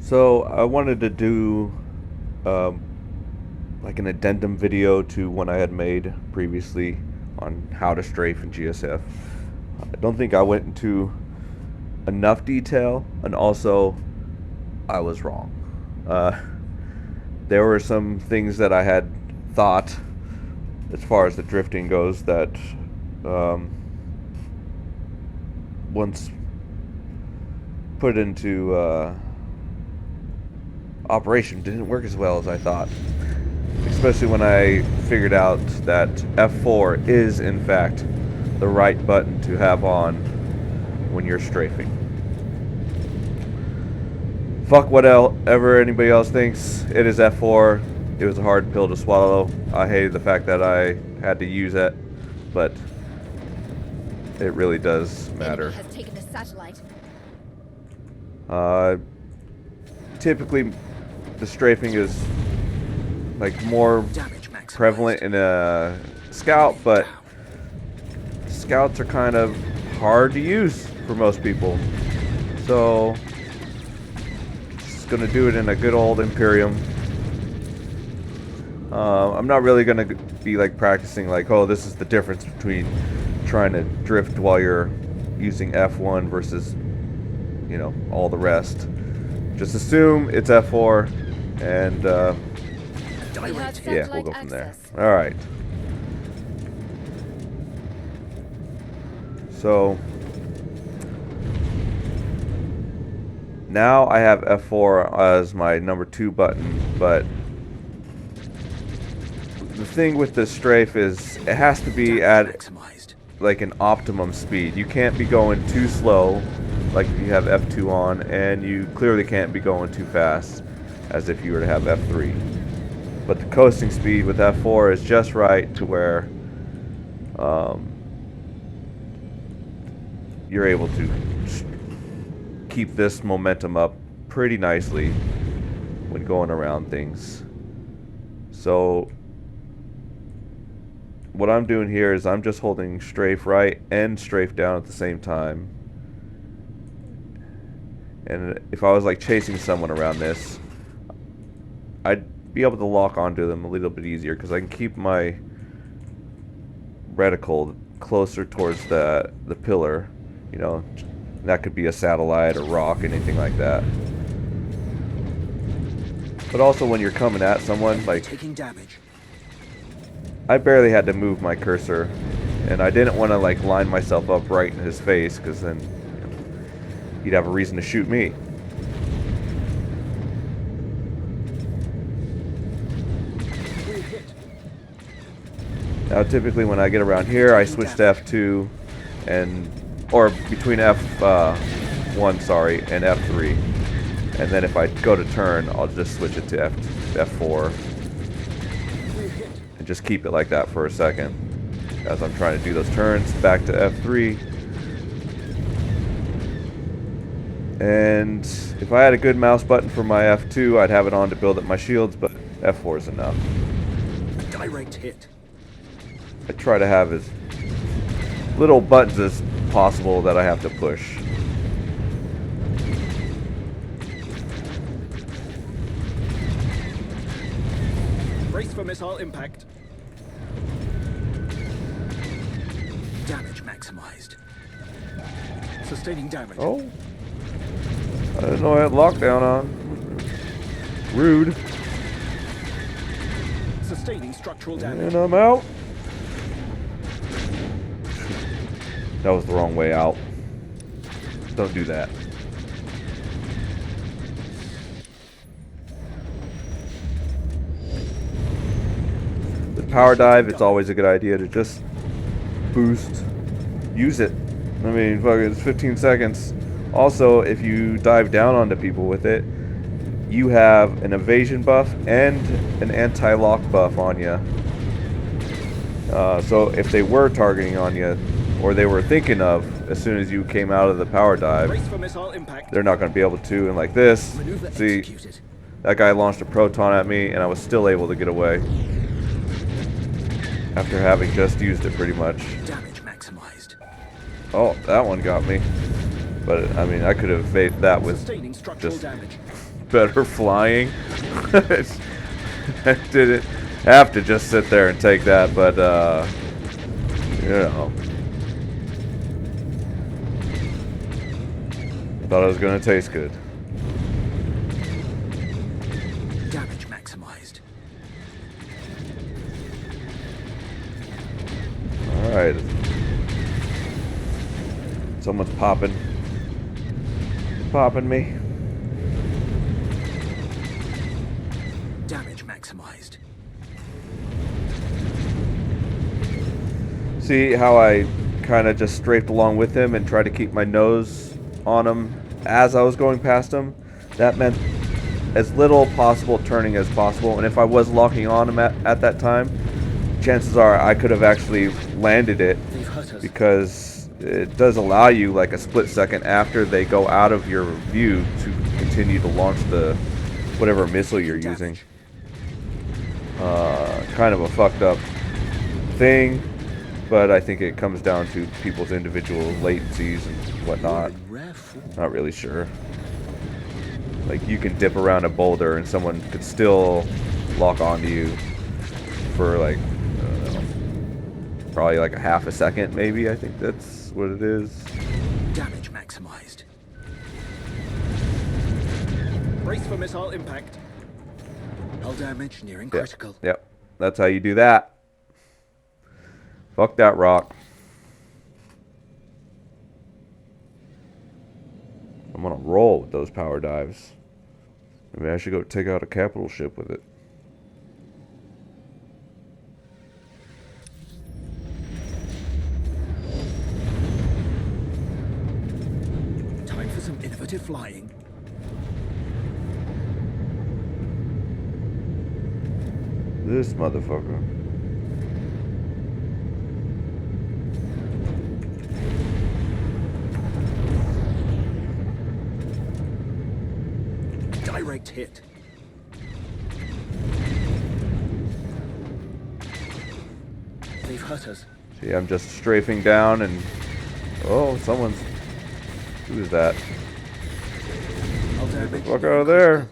So I wanted to do um, like an addendum video to one I had made previously on how to strafe in GSF. I don't think I went into enough detail, and also I was wrong. Uh, there were some things that I had thought, as far as the drifting goes, that um, once put into operation didn't work as well as I thought. Especially when I figured out that F4 is in fact the right button to have on when you're strafing. Fuck whatever anybody else thinks. It is F4. It was a hard pill to swallow. I hated the fact that I had to use it, but it really does matter. Enemy has taken the satellite. Typically, the strafing is like more prevalent in a scout, but scouts are kind of hard to use for most people. So, just gonna do it in a good old Imperium. I'm not really gonna be like practicing like, oh, this is the difference between trying to drift while you're using F1 versus, you know, all the rest. Just assume it's F4 and yeah, we'll go from there. Alright. So now I have F4 as my number 2 button, but the thing with the strafe is it has to be at like an optimum speed. You can't be going too slow like if you have F2 on, and you clearly can't be going too fast as if you were to have F3. But the coasting speed with F4 is just right to where you're able to keep this momentum up pretty nicely when going around things. So what I'm doing here is I'm just holding strafe right and strafe down at the same time. And if I was like chasing someone around this, I'd be able to lock onto them a little bit easier because I can keep my reticle closer towards the pillar. You know, that could be a satellite or rock, anything like that. But also when you're coming at someone, like, taking damage. I barely had to move my cursor, and I didn't want to like line myself up right in his face because then he'd have a reason to shoot me. Now typically when I get around here I switch to F2 or between F1 sorry and F3, and then if I go to turn I'll just switch it to F4 and just keep it like that for a second as I'm trying to do those turns back to F3. And if I had a good mouse button for my F2, I'd have it on to build up my shields, but F4 is enough. Direct hit. I try to have as little buttons as possible that I have to push. Brace for missile impact. Damage maximized. Sustaining damage. Oh. I didn't know I had lockdown on. Rude. Sustaining structural damage. And I'm out. That was the wrong way out. Don't do that. With power dive, it's always a good idea to just boost. Use it. I mean, fuck it, it's 15 seconds. Also, if you dive down onto people with it, you have an evasion buff and an anti-lock buff on you. So if they were targeting on you, or they were thinking of as soon as you came out of the power dive, they're not going to be able to. And like this, see, that guy launched a proton at me, and I was still able to get away after having just used it pretty much. Damage maximized. Oh, that one got me. But, I mean, I could have evaded that with just better flying. I didn't have to just sit there and take that, but you know, I thought it was gonna taste good. Damage maximized. All right, someone's popping me. Damage maximized. See how I kind of just strafed along with him and tried to keep my nose on him as I was going past him? That meant as little possible turning as possible, and if I was locking on him at that time, chances are I could have actually landed it, because it does allow you like a split second after they go out of your view to continue to launch the whatever missile you're using. Kind of a fucked up thing, but I think it comes down to people's individual latencies and whatnot. Not really sure. Like, you can dip around a boulder and someone could still lock onto you for like, I don't know, probably like a half a second maybe. I think that's what it is. Damage maximized. Brace for missile impact. Hull damage nearing critical. Yep. That's how you do that. Fuck that rock. I'm gonna roll with those power dives. Maybe I should go take out a capital ship with it. Time for some innovative flying. This motherfucker. Direct hit. They've hurt us. See, I'm just strafing down and... Oh, someone's... Who is that? Hull Get the damage. fuck out of there.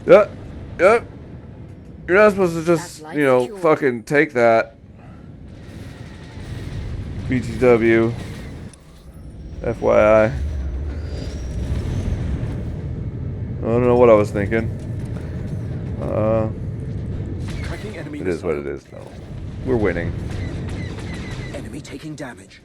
Yep. Yep. You're not supposed to just, you know, fucking take that. BTW. FYI. I don't know what I was thinking. Tracking enemy It is what it is, though. We're winning. Enemy taking damage.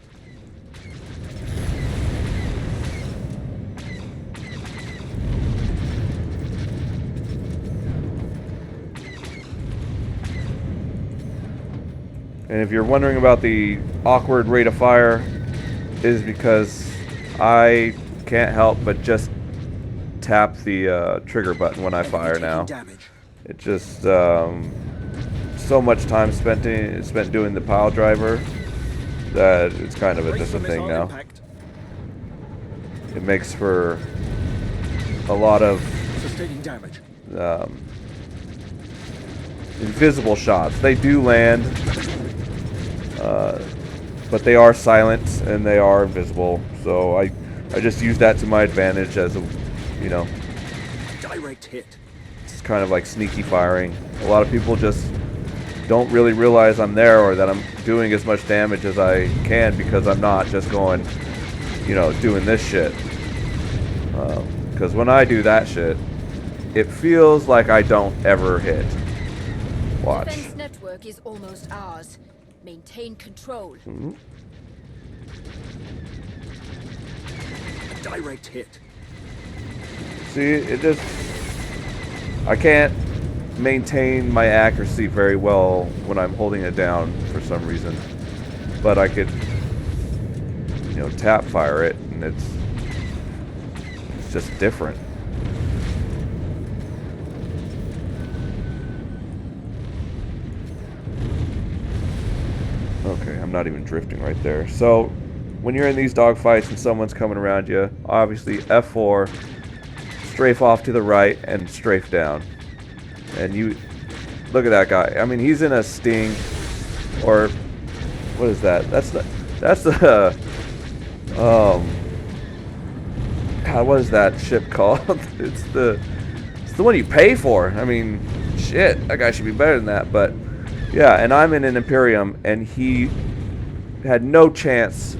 And if you're wondering about the awkward rate of fire, is because I can't help but just tap the trigger button when I fire now. Damage. It just so much time spent doing the pile driver that it's kind of just a thing now. Impact. It makes for a lot of Sustaining damage. invisible shots. They do land, but they are silent and they are invisible. So I just use that to my advantage as a, you know, Direct hit. it's kind of like sneaky firing. A lot of people just don't really realize I'm there or that I'm doing as much damage as I can because I'm not just going, you know, doing this shit. Because when I do that shit, it feels like I don't ever hit. Watch. Defense network is almost ours. Maintain control. Mm-hmm. Direct hit. See, it just... I can't maintain my accuracy very well when I'm holding it down for some reason. But I could, you know, tap fire it, and it's just different. Okay, I'm not even drifting right there. So, when you're in these dogfights and someone's coming around you, obviously F4, strafe off to the right and strafe down. And you look at that guy. I mean, he's in a Sting, or what is that? That's the God, what is that ship called? It's the the one you pay for. I mean, shit, that guy should be better than that. But yeah, and I'm in an Imperium, and he had no chance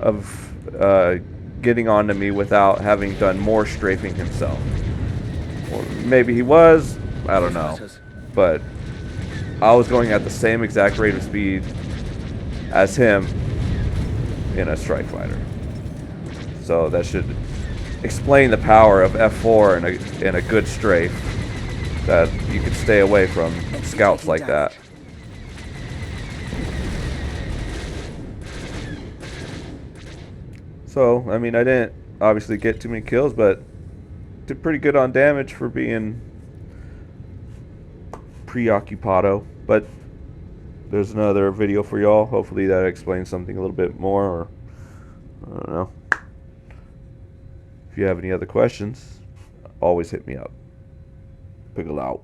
of getting onto me without having done more strafing himself. Or maybe he was, I don't know. But I was going at the same exact rate of speed as him in a strike fighter. So that should explain the power of F4 in a good strafe, that you can stay away from scouts like that. So, I mean, I didn't obviously get too many kills, but did pretty good on damage for being preoccupado. But there's another video for y'all. Hopefully that explains something a little bit more, or I don't know. If you have any other questions, always hit me up. Pickle out.